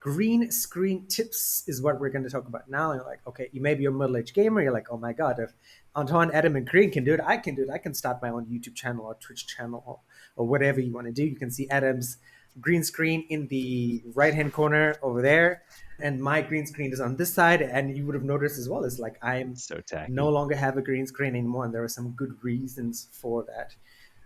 Green screen tips is what we're going to talk about now. And you're like, okay, you maybe you're a middle-aged gamer. You're like, oh my god, if Antoine, Adam, and Green can do it, I can do it. I can start my own YouTube channel or Twitch channel or whatever you want to do. You can see Adam's green screen in the right-hand corner over there, and my green screen is on this side. And you would have noticed as well, is like I'm So no tacky. longer have a green screen anymore, and there are some good reasons for that.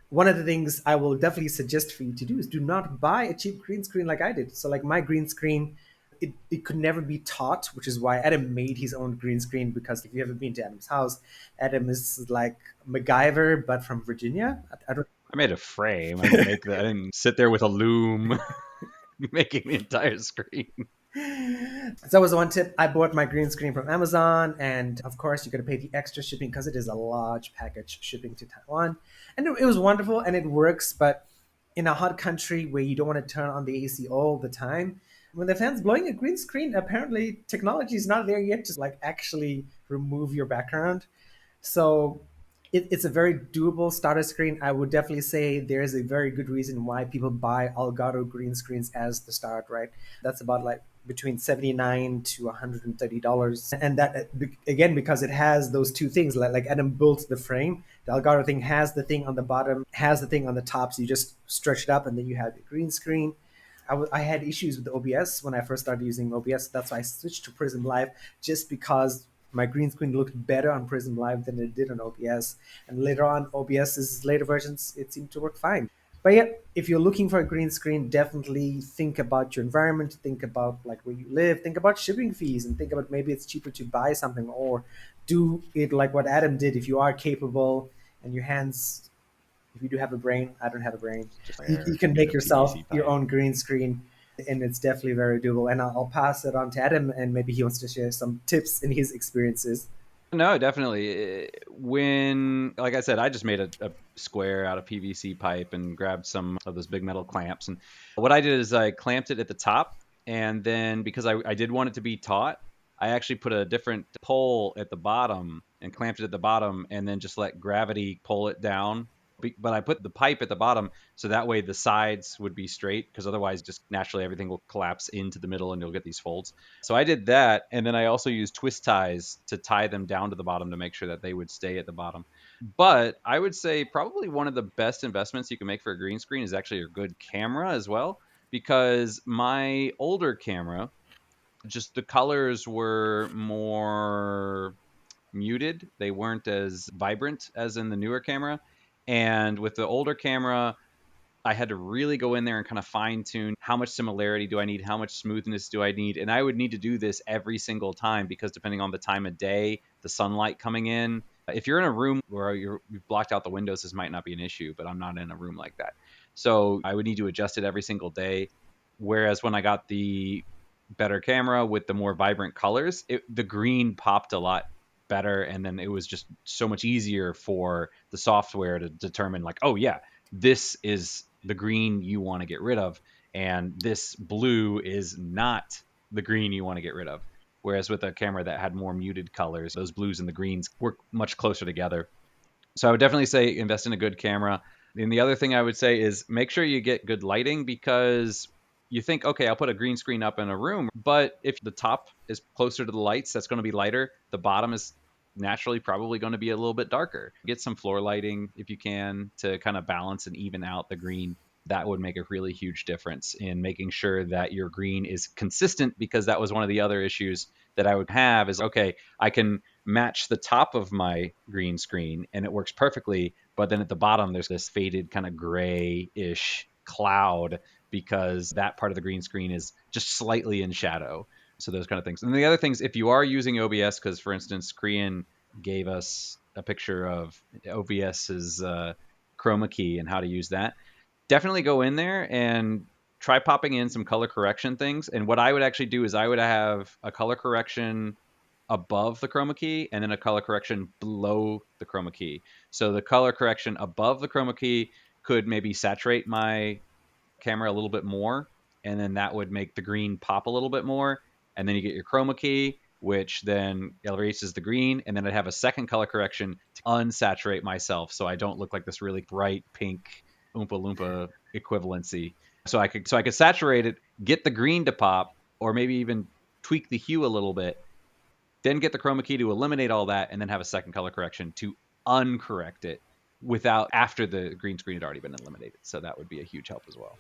One of the things I will definitely suggest for you to do is do not buy a cheap green screen like I did. So like my green screen, it could never be taught, which is why Adam made his own green screen. Because if you ever been to Adam's house, Adam is like MacGyver but from Virginia. I don't. I made a frame. I didn't make that. I didn't sit there with a loom making the entire screen. So that was one tip. I bought my green screen from Amazon, and of course, you got to pay the extra shipping because it is a large package shipping to Taiwan. And it was wonderful and it works, but in a hot country where you don't want to turn on the AC all the time, when the fan's blowing a green screen, apparently technology is not there yet to like actually remove your background. So it's a very doable starter screen. I would definitely say there's a very good reason why people buy Elgato green screens as the start, right? That's about like between $79 to $130. And that, again, because it has those two things, like Adam built the frame. The Elgato thing has the thing on the bottom, has the thing on the top. So you just stretch it up and then you have the green screen. I had issues with OBS when I first started using OBS. That's why I switched to Prism Live, just because my green screen looked better on Prism Live than it did on OBS. And later on, OBS's later versions, it seemed to work fine. But yeah, if you're looking for a green screen, definitely think about your environment, think about like where you live, think about shipping fees, and think about maybe it's cheaper to buy something or do it like what Adam did if you are capable and your hands, if you do have a brain. I don't have a brain. Just You there, can get make a PVC yourself your pipe. own green screen, and it's definitely very doable. And I'll pass it on to Adam, and maybe he wants to share some tips in his experiences. No, definitely. When, like I said, I just made a square out of PVC pipe and grabbed some of those big metal clamps. And what I did is I clamped it at the top. And then because I did want it to be taut, I actually put a different pole at the bottom and clamped it at the bottom and then just let gravity pull it down. But I put the pipe at the bottom so that way the sides would be straight because otherwise just naturally everything will collapse into the middle and you'll get these folds. So I did that, and then I also used twist ties to tie them down to the bottom to make sure that they would stay at the bottom. But I would say probably one of the best investments you can make for a green screen is actually a good camera as well, because my older camera, just the colors were more muted. They weren't as vibrant as in the newer camera. And with the older camera, I had to really go in there and kind of fine tune how much similarity do I need, how much smoothness do I need, and I would need to do this every single time because depending on the time of day, the sunlight coming in. If you're in a room where you've blocked out the windows, this might not be an issue, but I'm not in a room like that, so I would need to adjust it every single day. Whereas when I got the better camera with the more vibrant colors, the green popped a lot better, and then it was just so much easier for the software to determine like, oh yeah, this is the green you want to get rid of, and this blue is not the green you want to get rid of. Whereas with a camera that had more muted colors, those blues and the greens work much closer together. So I would definitely say invest in a good camera. And the other thing I would say is make sure you get good lighting, because you think, okay, I'll put a green screen up in a room, but if the top is closer to the lights, that's going to be lighter. The bottom is naturally probably going to be a little bit darker. Get some floor lighting if you can to kind of balance and even out the green. That would make a really huge difference in making sure that your green is consistent, because that was one of the other issues that I would have is, okay, I can match the top of my green screen and it works perfectly, but then at the bottom there's this faded kind of gray-ish cloud because that part of the green screen is just slightly in shadow. So those kind of things. And the other things, if you are using OBS, because for instance, Korean gave us a picture of OBS's chroma key and how to use that, definitely go in there and try popping in some color correction things. And what I would actually do is I would have a color correction above the chroma key and then a color correction below the chroma key. So the color correction above the chroma key could maybe saturate my camera a little bit more, and then that would make the green pop a little bit more. And then you get your chroma key, which then erases the green, and then I'd have a second color correction to unsaturate myself so I don't look like this really bright pink Oompa Loompa equivalency. So I could saturate it, get the green to pop, or maybe even tweak the hue a little bit, then get the chroma key to eliminate all that, and then have a second color correction to uncorrect it without after the green screen had already been eliminated. So that would be a huge help as well.